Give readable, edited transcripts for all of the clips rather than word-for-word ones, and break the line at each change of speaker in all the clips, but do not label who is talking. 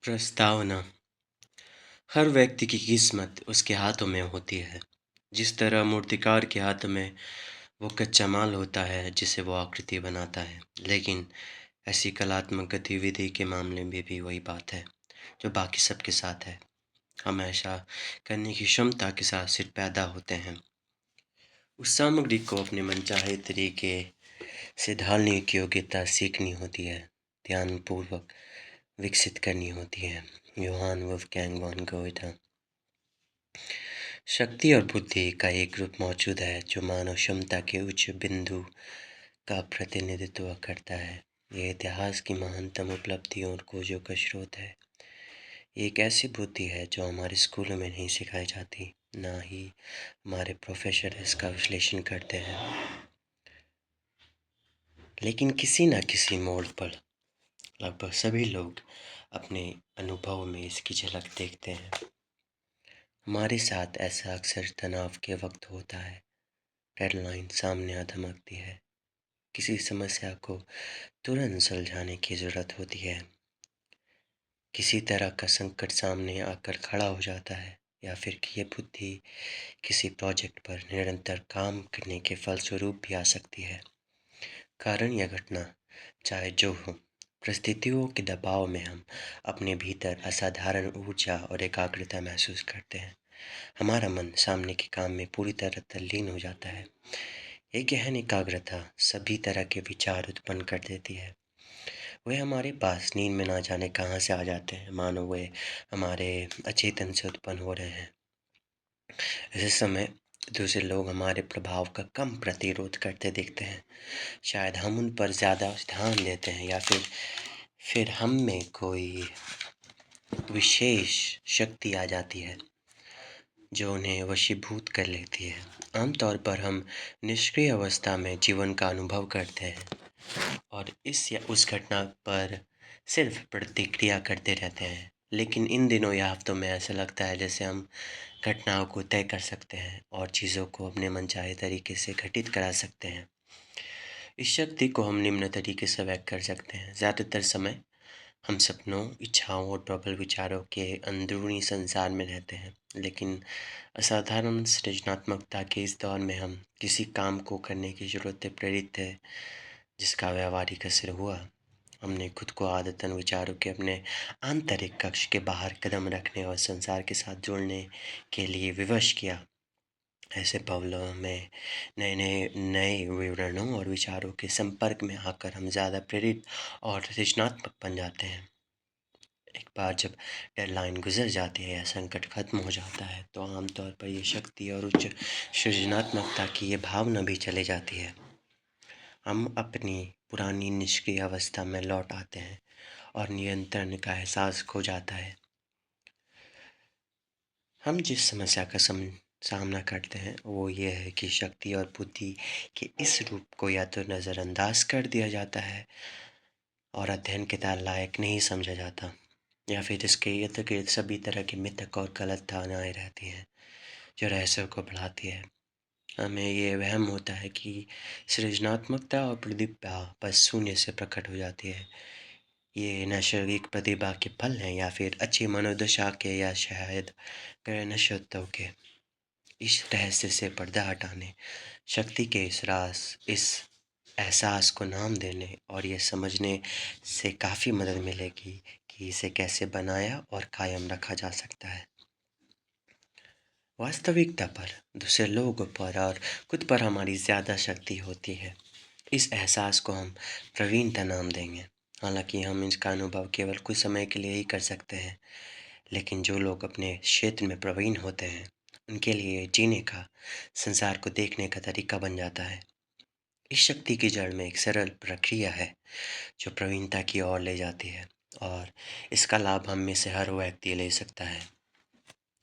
प्रस्तावना। हर व्यक्ति की किस्मत उसके हाथों में होती है। जिस तरह मूर्तिकार के हाथ में वो कच्चा माल होता है जिसे वो आकृति बनाता है, लेकिन ऐसी कलात्मक गतिविधि के मामले में भी वही बात है जो बाकी सबके साथ है। हम ऐसा करने की क्षमता के साथ सिर्फ पैदा होते हैं। उस सामग्री को अपने मनचाहे तरीके से ढालने की योग्यता सीखनी होती है, ध्यानपूर्वक विकसित करनी होती है। Johann Wolfgang von Goethe. शक्ति और बुद्धि का एक ग्रुप मौजूद है जो मानव क्षमता के उच्च बिंदु का प्रतिनिधित्व करता है। यह इतिहास की महानतम उपलब्धियों और खोजों का स्रोत है। ये एक ऐसी बुद्धि है जो हमारे स्कूलों में नहीं सिखाई जाती, ना ही हमारे प्रोफेसर इसका विश्लेषण करते हैं। लेकिन किसी न किसी मोड़ पर लगभग सभी लोग अपने अनुभव में इसकी झलक देखते हैं। हमारे साथ ऐसा अक्सर तनाव के वक्त होता है। डेडलाइन सामने आ धमकती है। किसी समस्या को तुरंत सुलझाने की ज़रूरत होती है। किसी तरह का संकट सामने आकर खड़ा हो जाता है, या फिर कि ये बुद्धि किसी प्रोजेक्ट पर निरंतर काम करने के फलस्वरूप भी आ सकती है। कारण या घटना चाहे जो हो, परिस्थितियों के दबाव में हम अपने भीतर असाधारण ऊर्जा और एकाग्रता महसूस करते हैं। हमारा मन सामने के काम में पूरी तरह तल्लीन हो जाता है। ये गहन एकाग्रता सभी तरह के विचार उत्पन्न कर देती है। वे हमारे पास नींद में ना जाने कहाँ से आ जाते हैं, मानो वे हमारे अचेतन से उत्पन्न हो रहे हैं। ऐसे समय दूसरे लोग हमारे प्रभाव का कम प्रतिरोध करते दिखते हैं। शायद हम उन पर ज़्यादा ध्यान देते हैं, या फिर हम में कोई विशेष शक्ति आ जाती है जो उन्हें वशीभूत कर लेती है। आमतौर पर हम निष्क्रिय अवस्था में जीवन का अनुभव करते हैं और इस या उस घटना पर सिर्फ प्रतिक्रिया करते रहते हैं। लेकिन इन दिनों या हफ्तों में ऐसा लगता है जैसे हम घटनाओं को तय कर सकते हैं और चीज़ों को अपने मनचाहे तरीके से घटित करा सकते हैं। इस शक्ति को हम निम्न तरीके से व्यक्त कर सकते हैं। ज़्यादातर समय हम सपनों, इच्छाओं और प्रबल विचारों के अंदरूनी संसार में रहते हैं, लेकिन असाधारण सृजनात्मकता के इस दौर में हम किसी काम को करने की ज़रूरत से प्रेरित थे जिसका व्यावहारिक असर हुआ। हमने खुद को आदतन विचारों के अपने आंतरिक कक्ष के बाहर कदम रखने और संसार के साथ जुड़ने के लिए विवश किया। ऐसे पलों में नए विवरणों और विचारों के संपर्क में आकर हम ज़्यादा प्रेरित और रचनात्मक बन जाते हैं। एक बार जब डेडलाइन गुजर जाती है या संकट खत्म हो जाता है, तो आमतौर पर ये शक्ति और उच्च सृजनात्मकता की ये भावना भी चली जाती है। हम अपनी पुरानी निष्क्रिय अवस्था में लौट आते हैं और नियंत्रण का एहसास खो जाता है। हम जिस समस्या का सामना करते हैं वो ये है कि शक्ति और बुद्धि के इस रूप को या तो नज़रअंदाज कर दिया जाता है और अध्ययन के लायक नहीं समझा जाता, या फिर इसके इर्द गिर्द सभी तरह की मिथक और गलत धारणाएं रहती हैं जो रहस्यों को बढ़ाती है। हमें ये वहम होता है कि सृजनात्मकता और प्रतिभा बस शून्य से प्रकट हो जाती है। ये नैसर्गिक प्रतिभा के फल हैं, या फिर अच्छी मनोदशा के, या शायद गैर नश्यतों के। इस रहस्य से पर्दा हटाने, शक्ति के इस एहसास को नाम देने और ये समझने से काफ़ी मदद मिलेगी कि इसे कैसे बनाया और कायम रखा जा सकता है। वास्तविकता पर, दूसरे लोगों पर और खुद पर हमारी ज़्यादा शक्ति होती है। इस एहसास को हम प्रवीणता नाम देंगे। हालांकि हम इसका अनुभव केवल कुछ समय के लिए ही कर सकते हैं, लेकिन जो लोग अपने क्षेत्र में प्रवीण होते हैं उनके लिए जीने का, संसार को देखने का तरीका बन जाता है। इस शक्ति की जड़ में एक सरल प्रक्रिया है जो प्रवीणता की ओर ले जाती है, और इसका लाभ हम में से हर व्यक्ति ले सकता है।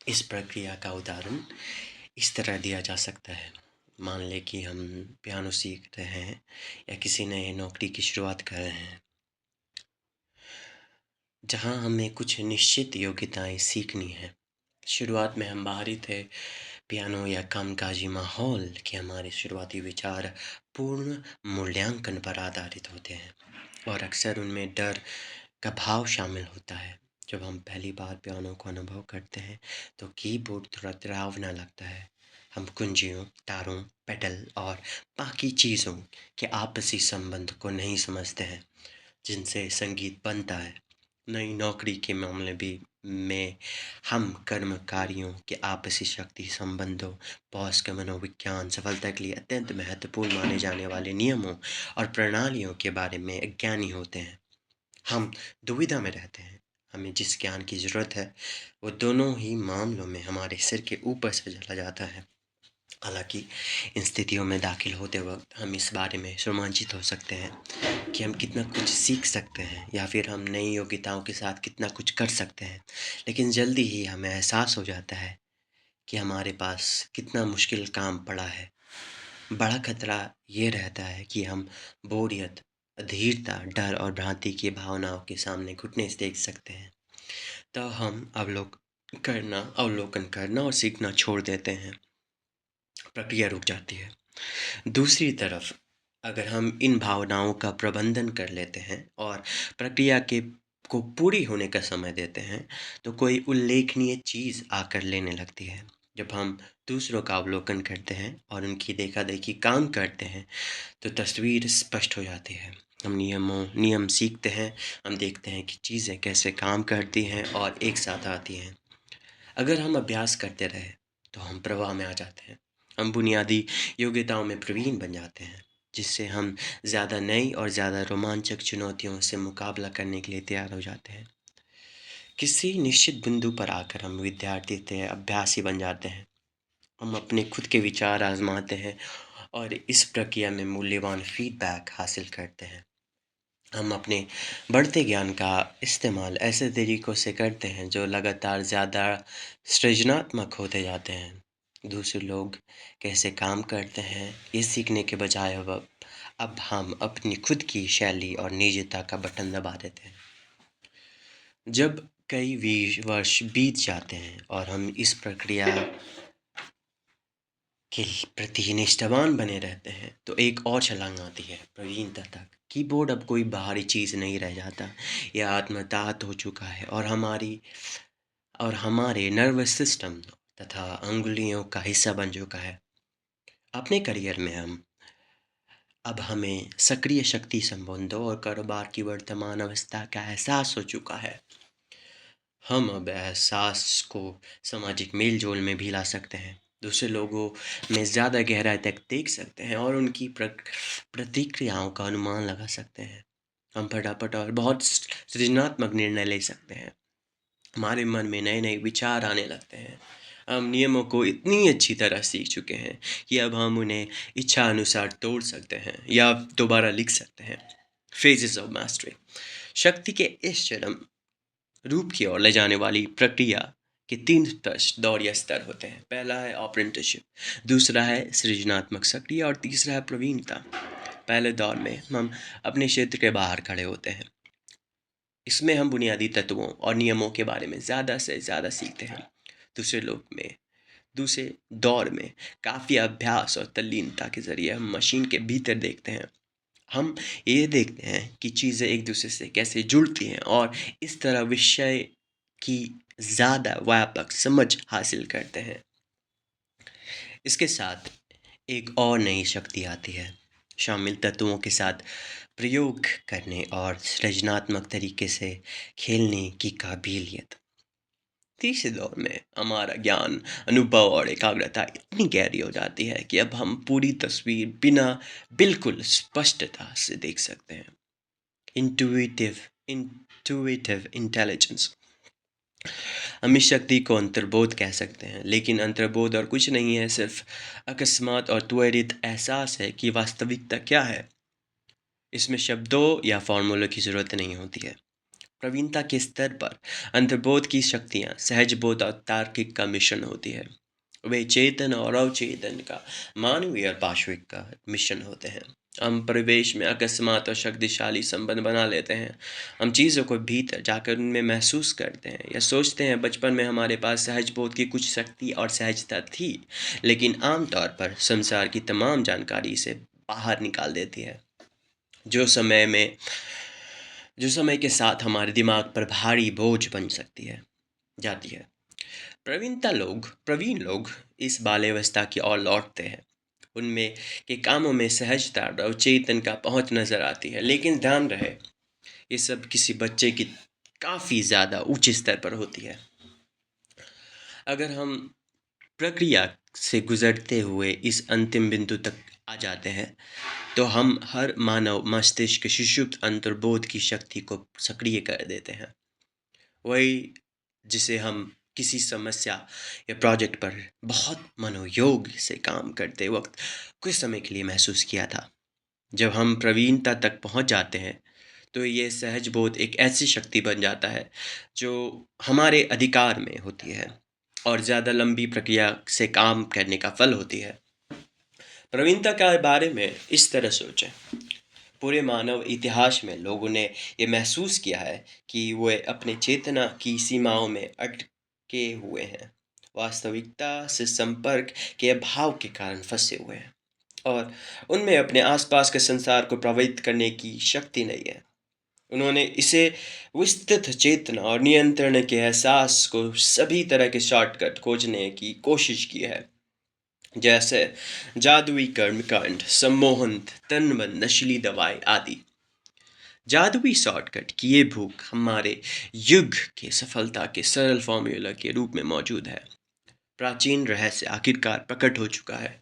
इस प्रक्रिया का उदाहरण इस तरह दिया जा सकता है। मान लें कि हम पियानो सीख रहे हैं या किसी नए नौकरी की शुरुआत कर रहे हैं जहां हमें कुछ निश्चित योग्यताएं सीखनी है। शुरुआत में हम बाहरी थे। पियानो या कामकाजी माहौल के हमारे शुरुआती विचार पूर्ण मूल्यांकन पर आधारित होते हैं, और अक्सर उनमें डर का भाव शामिल होता है जब हम पहली बार पियानो को अनुभव करते हैं तो कीबोर्ड थोड़ा डरावना लगता है। हम कुंजियों, तारों, पेडल और बाकी चीज़ों के आपसी संबंध को नहीं समझते हैं जिनसे संगीत बनता है। नई नौकरी के मामले भी में हम कर्मकारियों के आपसी शक्ति संबंधों, बॉस के मनोविज्ञान, सफलता के लिए अत्यंत महत्वपूर्ण माने जाने वाले नियमों और प्रणालियों के बारे में अज्ञानी होते हैं। हम दुविधा में रहते हैं। हमें जिस ज्ञान की ज़रूरत है, वो दोनों ही मामलों में हमारे सिर के ऊपर से चला जाता है। हालाँकि इन स्थितियों में दाखिल होते वक़्त हम इस बारे में रोमांचित हो सकते हैं कि हम कितना कुछ सीख सकते हैं या फिर हम नई योग्यताओं के साथ कितना कुछ कर सकते हैं। लेकिन जल्दी ही हमें एहसास हो जाता है कि हमारे पास कितना मुश्किल काम पड़ा है। बड़ा खतरा ये रहता है कि हम बोरियत, अधीरता, डर और भ्रांति की भावनाओं के सामने घुटने से टेक सकते हैं। तो हम अवलोकन करना और सीखना छोड़ देते हैं। प्रक्रिया रुक जाती है। दूसरी तरफ अगर हम इन भावनाओं का प्रबंधन कर लेते हैं और प्रक्रिया के को पूरी होने का समय देते हैं, तो कोई उल्लेखनीय चीज़ आकर लेने लगती है। जब हम दूसरों का अवलोकन करते हैं और उनकी देखा-देखी काम करते हैं, तो तस्वीर स्पष्ट हो जाती है। हम नियम सीखते हैं, हम देखते हैं कि चीज़ें कैसे काम करती हैं और एक साथ आती हैं। अगर हम अभ्यास करते रहे तो हम प्रवाह में आ जाते हैं। हम बुनियादी योग्यताओं में प्रवीण बन जाते हैं, जिससे हम ज़्यादा नई और ज़्यादा रोमांचक चुनौतियों से मुकाबला करने के लिए तैयार हो जाते हैं। किसी निश्चित बिंदु पर आकर हम विद्यार्थी थे अभ्यासी बन जाते हैं। हम अपने खुद के विचार आजमाते हैं और इस प्रक्रिया में मूल्यवान फीडबैक हासिल करते हैं। हम अपने बढ़ते ज्ञान का इस्तेमाल ऐसे तरीकों से करते हैं जो लगातार ज़्यादा सृजनात्मक होते जाते हैं। दूसरे लोग कैसे काम करते हैं ये सीखने के बजाय अब हम अपनी खुद की शैली और निजता का बटन दबा देते हैं। जब कई वर्ष बीत जाते हैं और हम इस प्रक्रिया के प्रति निष्ठावान बने रहते हैं तो एक और छलांग आती है प्रवीणता तक। कीबोर्ड अब कोई बाहरी चीज़ नहीं रह जाता, यह आत्मसात हो चुका है और हमारे नर्वस सिस्टम तथा अंगुलियों का हिस्सा बन चुका है। अपने करियर में अब हमें सक्रिय शक्ति संबंधों और कारोबार की वर्तमान अवस्था का एहसास हो चुका है। हम अब एहसास को सामाजिक मेल-जोल में भी ला सकते हैं। दूसरे लोगों में ज़्यादा गहराई तक देख सकते हैं और उनकी प्रतिक्रियाओं का अनुमान लगा सकते हैं। हम फटाफट और बहुत सृजनात्मक निर्णय ले सकते हैं। हमारे मन में नए-नए विचार आने लगते हैं। हम नियमों को इतनी अच्छी तरह सीख चुके हैं कि अब हम उन्हें इच्छा अनुसार तोड़ सकते हैं या दोबारा लिख सकते हैं। फेजेस ऑफ मास्टरी शक्ति के इस चरम रूप की ओर ले जाने वाली प्रक्रिया के 3 दौर या स्तर होते हैं। पहला है अप्रेंटिसशिप, दूसरा है सृजनात्मक सक्रिय और तीसरा है प्रवीणता। पहले दौर में हम अपने क्षेत्र के बाहर खड़े होते हैं। इसमें हम बुनियादी तत्वों और नियमों के बारे में ज़्यादा से ज़्यादा सीखते हैं। दूसरे लोग में दूसरे दौर में काफ़ी अभ्यास और तल्लीनता के ज़रिए हम मशीन के भीतर देखते हैं। हम ये देखते हैं कि चीज़ें एक दूसरे से कैसे जुड़ती हैं और इस तरह विषय की ज़्यादा व्यापक समझ हासिल करते हैं। इसके साथ एक और नई शक्ति आती है, शामिल तत्वों के साथ प्रयोग करने और सृजनात्मक तरीके से खेलने की काबिलियत। तीसरे दौर में हमारा ज्ञान, अनुभव और एकाग्रता इतनी गहरी हो जाती है कि अब हम पूरी तस्वीर बिल्कुल स्पष्टता से देख सकते हैं। इंटुइटिव इंटुइटिव इंटेलिजेंस हम इस शक्ति को अंतर्बोध कह सकते हैं, लेकिन अंतर्बोध और कुछ नहीं है, सिर्फ अकस्मात और त्वरित एहसास है कि वास्तविकता क्या है। इसमें शब्दों या फॉर्मूलों की ज़रूरत नहीं होती है। प्रवीणता के स्तर पर अंतर्बोध की शक्तियाँ सहज बोध और तार्किक का मिश्रण होती है। वे चेतन और अवचेतन का मानवीय और पाशविक का मिश्रण होते हैं। हम परिवेश में अकस्मात और शक्तिशाली संबंध बना लेते हैं। हम चीज़ों को भीतर जाकर उनमें महसूस करते हैं या सोचते हैं। बचपन में हमारे पास सहज बोध की कुछ शक्ति और सहजता थी, लेकिन आमतौर पर संसार की तमाम जानकारी इसे बाहर निकाल देती है। जो समय में जो समय के साथ हमारे दिमाग पर भारी बोझ बन सकती है जाती है। प्रवीण लोग इस बाल्यावस्था की ओर लौटते हैं। उनमें के कामों में सहजता और अवचेतन का पहुंच नजर आती है, लेकिन ध्यान रहे, ये सब किसी बच्चे की काफ़ी ज़्यादा ऊंचे स्तर पर होती है। अगर हम प्रक्रिया से गुजरते हुए इस अंतिम बिंदु तक आ जाते हैं, तो हम हर मानव मस्तिष्क सुषुप्त अंतर्बोध की शक्ति को सक्रिय कर देते हैं। वही जिसे हम किसी समस्या या प्रोजेक्ट पर बहुत मनोयोग से काम करते वक्त कुछ समय के लिए महसूस किया था। जब हम प्रवीणता तक पहुंच जाते हैं, तो ये सहज बोध एक ऐसी शक्ति बन जाता है जो हमारे अधिकार में होती है और ज़्यादा लंबी प्रक्रिया से काम करने का फल होती है। प्रवीणता के बारे में इस तरह सोचें। पूरे मानव इतिहास में लोगों ने ये महसूस किया है कि वे अपने चेतना की सीमाओं में अटके हुए हैं, वास्तविकता से संपर्क के अभाव के कारण फंसे हुए हैं, और उनमें अपने आसपास के संसार को प्रभावित करने की शक्ति नहीं है। उन्होंने इसे विस्तृत चेतना और नियंत्रण के एहसास को सभी तरह के शॉर्टकट खोजने की कोशिश की है, जैसे जादुई कर्मकांड, सम्मोहन, तन्मन, नशीली दवाएं आदि। जादुई शॉर्टकट की ये भूख हमारे युग के सफलता के सरल फॉर्मूला के रूप में मौजूद है। प्राचीन रहस्य आखिरकार प्रकट हो चुका है,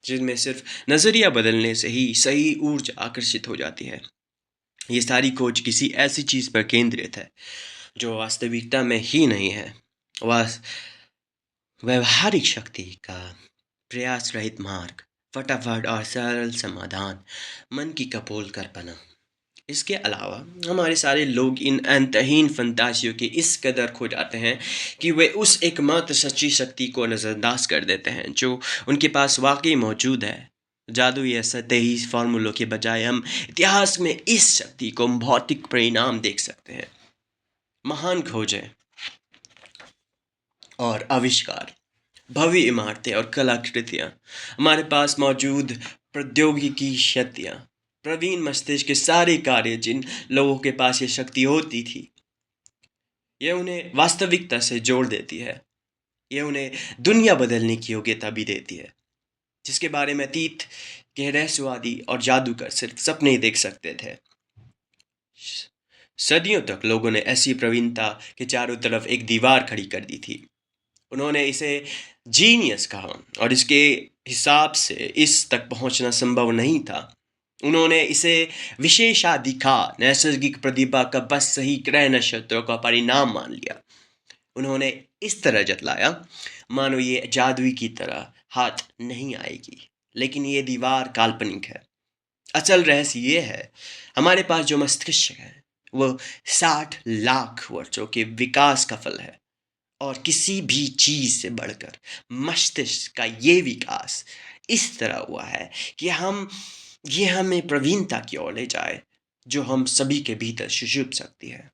जिनमें सिर्फ नजरिया बदलने से ही सही ऊर्जा आकर्षित हो जाती है। ये सारी खोज किसी ऐसी चीज पर केंद्रित है जो वास्तविकता में ही नहीं है। वास व्यवहारिक शक्ति का प्रयास रहित मार्ग, फटाफट और सरल समाधान, मन की कपोल कल्पना। इसके अलावा हमारे सारे लोग इन अंतहीन फंतासियों के इस कदर खो जाते हैं कि वे उस एकमात्र सच्ची शक्ति को नज़रअंदाज कर देते हैं जो उनके पास वाकई मौजूद है। जादू या सतही फार्मूलों के बजाय हम इतिहास में इस शक्ति को भौतिक परिणाम देख सकते हैं। महान खोजें और आविष्कार, भव्य इमारतें और कलाकृतियाँ, हमारे पास मौजूद प्रौद्योगिकी शक्तियाँ, प्रवीण मस्तिष्क के सारे कार्य जिन लोगों के पास ये शक्ति होती थी, यह उन्हें वास्तविकता से जोड़ देती है। यह उन्हें दुनिया बदलने की योग्यता भी देती है, जिसके बारे में अतीत के रहस्यवादी और जादूगर सिर्फ सपने ही देख सकते थे। सदियों तक लोगों ने ऐसी प्रवीणता के चारों तरफ एक दीवार खड़ी कर दी थी। उन्होंने इसे जीनियस कहा और इसके हिसाब से इस तक पहुंचना संभव नहीं था। उन्होंने इसे विशेषाधिकार, नैसर्गिक प्रतिभा का बस सही क्रय नक्षत्रों का परिणाम मान लिया। उन्होंने इस तरह जतलाया मानो ये जादुई की तरह हाथ नहीं आएगी, लेकिन ये दीवार काल्पनिक है। अचल रहस्य ये है, हमारे पास जो मस्तिष्क है वो 60 लाख वर्षों के विकास का फल है, और किसी भी चीज से बढ़कर मस्तिष्क का ये विकास इस तरह हुआ है कि ये हमें प्रवीणता की ओर ले जाए जो हम सभी के भीतर सुषुप्त सकती है।